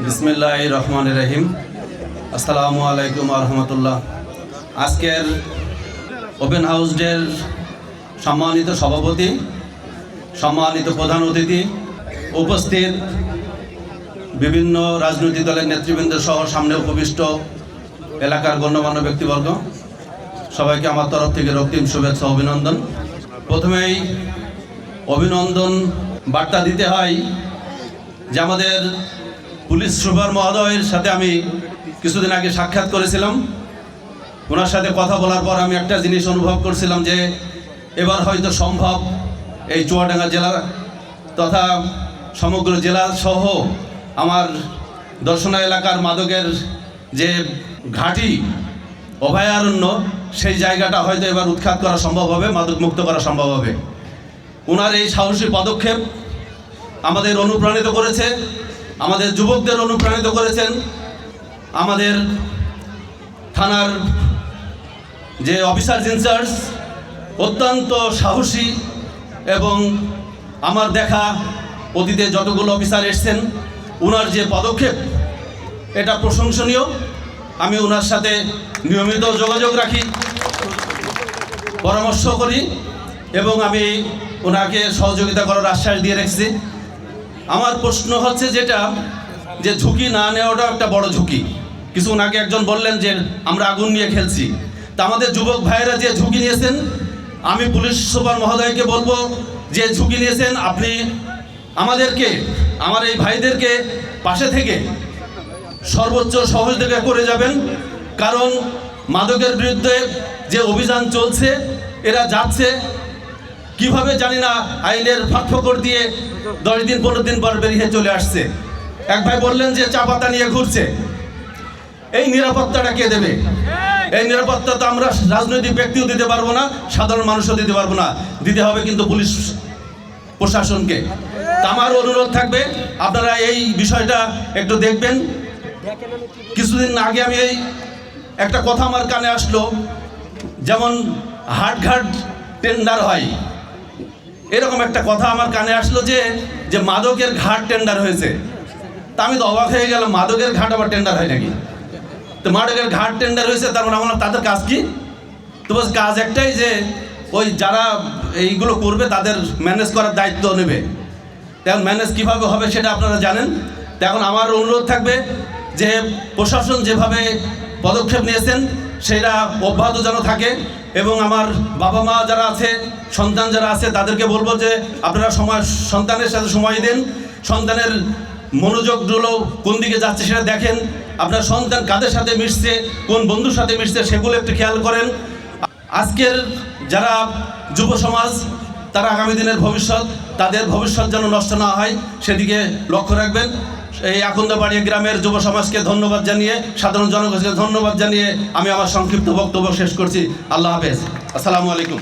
বিসমিল্লাহির রহমানির রহিম। আসসালামু আলাইকুম ওয়া রাহমাতুল্লাহ। আজকের ওপেন হাউস ডের সম্মানিত সভাপতি, সম্মানিত প্রধান অতিথি, উপস্থিত বিভিন্ন রাজনৈতিক দলের নেতৃবৃন্দ সহ সামনে উপবিষ্ট এলাকার গণ্যমান্য ব্যক্তিবর্গ, সবাইকে আমার তরফ থেকে রক্তিম শুভেচ্ছা অভিনন্দন। প্রথমেই অভিনন্দন বার্তা দিতে হয় যে আমাদের পুলিশ সুপার মহোদয়ের সাথে আমি কিছুদিন আগে সাক্ষাৎ করেছিলাম। ওনার সাথে কথা বলার পর আমি একটা জিনিস অনুভব করছিলাম যে এবার হয়তো সম্ভব এই চুয়াডাঙ্গা জেলা তথা সমগ্র জেলা সহ আমার দর্শনা এলাকার মাদকের যে ঘাঁটি অভয়ারণ্য, সেই জায়গাটা হয়তো এবার উৎখাত করা সম্ভব হবে, মাদক মুক্ত করা সম্ভব হবে। ওনার এই সাহসী পদক্ষেপ আমাদের অনুপ্রাণিত করেছে, আমাদের যুবকদের অনুপ্রাণিত করেছেন। আমাদের থানার যে অফিসার ইনচার্জ অত্যন্ত সাহসী এবং আমার দেখা অতীতে যতগুলো অফিসার এসছেন, ওনার যে পদক্ষেপ এটা প্রশংসনীয়। আমি ওনার সাথে নিয়মিত যোগাযোগ রাখি, পরামর্শ করি এবং আমি ওনাকে সহযোগিতা করার আশ্বাস দিয়ে রেখেছি। আমার প্রশ্ন হচ্ছে যেটা, যে ঝুঁকি না নেওয়াটাও একটা বড় ঝুঁকি। কিছুক্ষণ আগে একজন বললেন যে আমরা আগুন নিয়ে খেলছি, তা আমাদের যুবক ভাইয়েরা যে ঝুঁকি নিয়েছেন, আমি পুলিশ সুপার মহোদয়কে বলবো যে ঝুঁকি নিয়েছেন আপনি আমাদেরকে, আমার এই ভাইদেরকে পাশে থেকে সর্বোচ্চ সহযোগিতা করে যাবেন। কারণ মাদকের বিরুদ্ধে যে অভিযান চলছে, এরা যাচ্ছে কিভাবে জানি না, আইনের ফাঁকফোকর দিয়ে 10 দিন 15 দিন পর বেরিয়ে চলে আসছে। এক ভাই বললেন যে চা পাতা নিয়ে ঘুরছে। এই নিরাপত্তাটা কে দেবে? এই নিরাপত্তা তো আমরা রাজনৈতিক ব্যক্তিও দিতে পারবো না, সাধারণ মানুষও দিতে পারবো না, দিতে হবে কিন্তু পুলিশ প্রশাসনকে। তা আমার অনুরোধ থাকবে আপনারা এই বিষয়টা একটু দেখবেন। কিছুদিন আগে আমি এই একটা কথা আমার কানে আসলো, যেমন হাটঘাট টেন্ডার হয়, এরকম একটা কথা আমার কানে আসলো যে মাদকের ঘাট টেন্ডার হয়েছে। তা আমি তো অবাক হয়ে গেলাম, মাদকের ঘাট আবার টেন্ডার হয় নাকি? তো মাদকের ঘাট টেন্ডার হয়েছে, তার মানে আমার তাদের কাজ কি? তো বস কাজ একটাই, যে ওই যারা এইগুলো করবে তাদের ম্যানেজ করার দায়িত্ব নেবে। এখন ম্যানেজ কীভাবে হবে সেটা আপনারা জানেন। তো এখন আমার অনুরোধ থাকবে যে প্রশাসন যেভাবে পদক্ষেপ নিয়েছেন সেটা অব্যাহত যেন থাকে, এবং আমার বাবা মা যারা আছে, সন্তান যারা আছে, তাদেরকে বলবো যে আপনারা সন্তানের সাথে সময় দিন, সন্তানের মনোযোগগুলো কোন দিকে যাচ্ছে সেটা দেখেন, আপনার সন্তান কাদের সাথে মিশছে, কোন বন্ধুর সাথে মিশছে সেগুলো একটু খেয়াল করেন। আজকের যারা যুব সমাজ, তারা আগামী দিনের ভবিষ্যৎ, তাদের ভবিষ্যৎ যেন নষ্ট না হয় সেদিকে লক্ষ্য রাখবেন। এই আকন্দাবাড়ি গ্রামের যুব সমাজকে ধন্যবাদ জানিয়ে, সাধারণ জনগণকে ধন্যবাদ জানিয়ে আমি আমার সংক্ষিপ্ত বক্তব্য শেষ করছি। আল্লাহ হাফেজ, আসসালামু আলাইকুম।